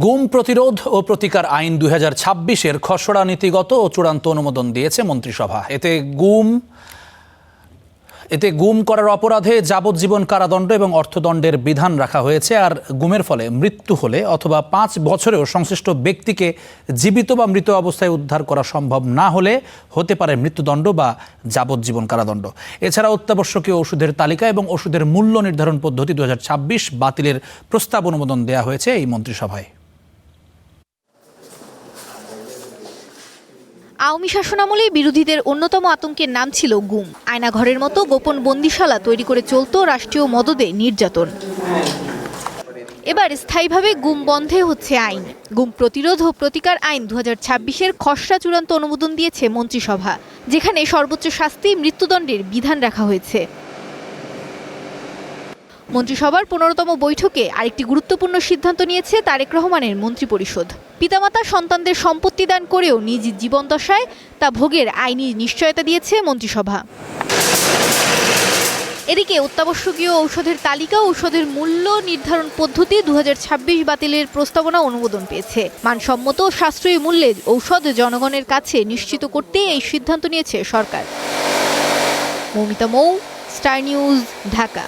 গুম প্রতিরোধ ও প্রতিকার আইন 2026-এর খসড়া নীতিগত ও চূড়ান্ত অনুমোদন দিয়েছে মন্ত্রিসভা। এতে গুম করার অপরাধে যাবজ্জীবন কারাদণ্ড এবং অর্থদণ্ডের বিধান রাখা হয়েছে। আর গুমের ফলে মৃত্যু হলে অথবা 5 বছরেও সংশ্লিষ্ট ব্যক্তিকে জীবিত বা মৃত অবস্থায় উদ্ধার করা সম্ভব না হলে হতে পারে মৃত্যুদণ্ড বা যাবজ্জীবন কারাদণ্ড। এছাড়া অত্যাবশ্যকীয় ওষুধের তালিকা এবং ওষুধের মূল্য নির্ধারণ পদ্ধতি 2026 বাতিলের প্রস্তাব অনুমোদন দেওয়া হয়েছে এই মন্ত্রিসভায়। আওয়ামী শাসনামলে বিরোধীদের অন্যতম আতঙ্কের নাম ছিল গুম। আয়নাঘরের মতো গোপন বন্দিশালা তৈরি করে চলত রাষ্ট্রীয় মদদে নির্যাতন। এবার স্থায়ীভাবে গুম বন্ধে হচ্ছে আইন। গুম প্রতিরোধ ও প্রতিকার আইন 2026-এর খসড়া চূড়ান্ত অনুমোদন দিয়েছে মন্ত্রিসভা, যেখানে সর্বোচ্চ শাস্তি মৃত্যুদণ্ডের বিধান রাখা হয়েছে। মন্ত্রিসভার 15তম বৈঠকে আরেকটি গুরুত্বপূর্ণ সিদ্ধান্ত নিয়েছে তারেক রহমানের মন্ত্রিপরিষদ। পিতামাতা সন্তানদের সম্পত্তি দান করেও নিজ জীবনদশায় তা ভোগের আইনি নিশ্চয়তা দিয়েছে মন্ত্রিসভা। এদিকে অত্যাবশ্যকীয় ঔষধের তালিকা ও ঔষধের মূল্য নির্ধারণ পদ্ধতি 2026 বাতিলের প্রস্তাবনা অনুমোদন পেয়েছে। মানসম্মত ও সাশ্রয়ী মূল্যে ঔষধ জনগণের কাছে নিশ্চিত করতে এই সিদ্ধান্ত নিয়েছে সরকার। মৌমিতা মৌ, স্টার নিউজ, ঢাকা।